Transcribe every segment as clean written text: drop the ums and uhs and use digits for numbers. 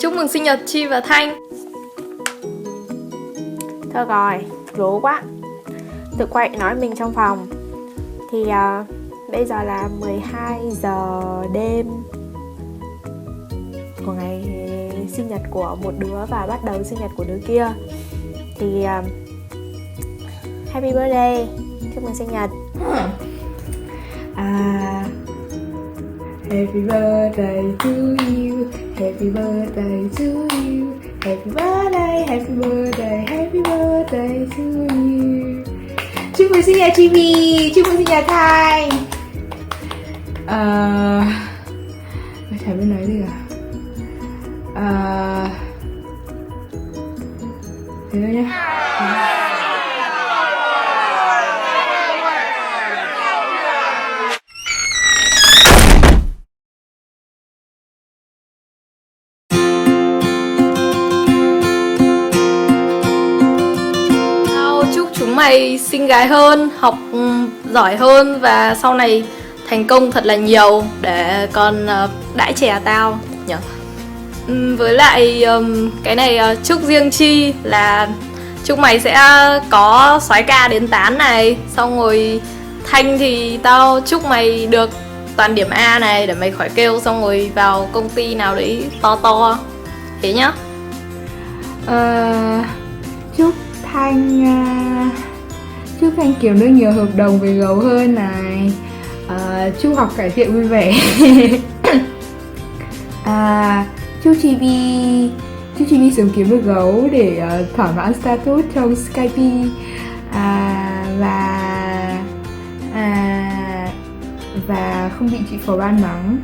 Chúc mừng sinh nhật Chi và Thanh. Thôi rồi, rủ quá. Tự quậy nói mình trong phòng. Thì bây giờ là 12 giờ đêm của ngày sinh nhật của một đứa và bắt đầu sinh nhật của đứa kia. Thì happy birthday, chúc mừng sinh nhật. Happy birthday to you, happy birthday to you, happy birthday, happy birthday, happy birthday to you. Chúc mừng sinh nhật Chibi, chúc mừng sinh nhật Thanh. Chả biết nói gì cả. Thế thôi nhá. Chúng mày xinh gái hơn, học giỏi hơn và sau này thành công thật là nhiều để còn đãi chè tao nhỉ. Với lại cái này chúc riêng Chi là chúc mày sẽ có soái ca đến tán này. Xong rồi Thanh thì tao chúc mày được toàn điểm A này để mày khỏi kêu, xong rồi vào công ty nào đấy to to. Thế nhá. Chúc Thanh kiếm được nhiều hợp đồng về gấu hơn này. Chúc học cải thiện vui vẻ. Chúc Chibi sớm kiếm được gấu để thỏa mãn status trong Skype. Và không bị chị phó ban mắng.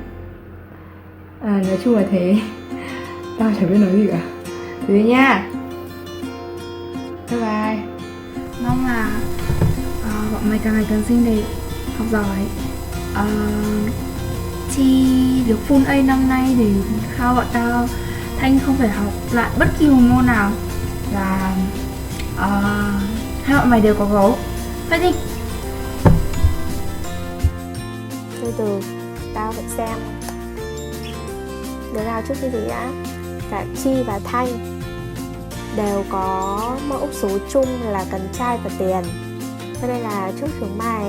Nói chung là thế. Tao chẳng biết nói gì cả. Thế nha. Bye bye. Mong là bọn mày càng ngày càng xinh đẹp, học giỏi. Chi được full A năm nay để khao bọn tao. Thanh không phải học lại bất kỳ một môn nào. Và hai bọn mày đều có gấu. Vậy đi. Từ từ, tao phải xem đứa nào trước cái gì đã. Cả Chi và Thanh đều có mẫu số chung là cần trai và tiền, cho nên là chúc chúng mày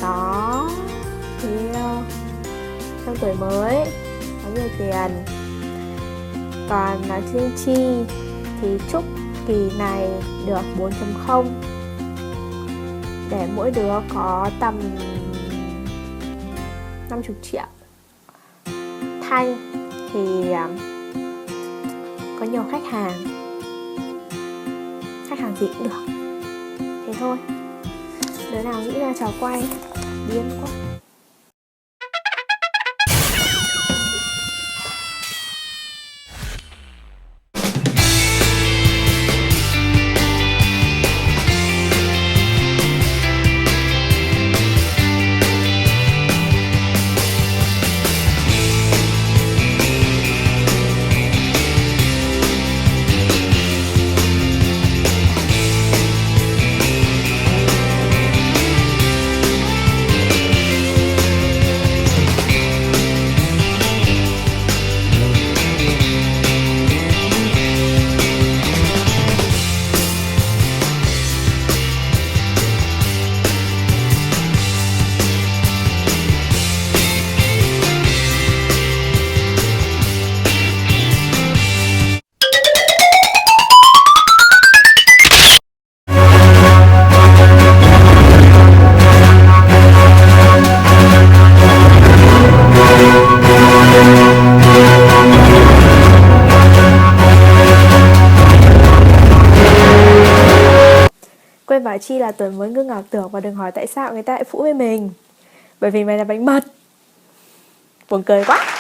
có trong tuổi mới có nhiều tiền. Còn riêng Chi thì chúc kỳ này được 4.0 để mỗi đứa có tầm 50 triệu. Thanh thì có nhiều khách hàng gì cũng được. Thế thôi. Đứa nào nghĩ ra trò quay điên quá. Quên bảo Chi là tuổi mới ngưng ảo tưởng và đừng hỏi tại sao người ta lại phũ với mình. Bởi vì mày là bánh mật. Buồn cười quá.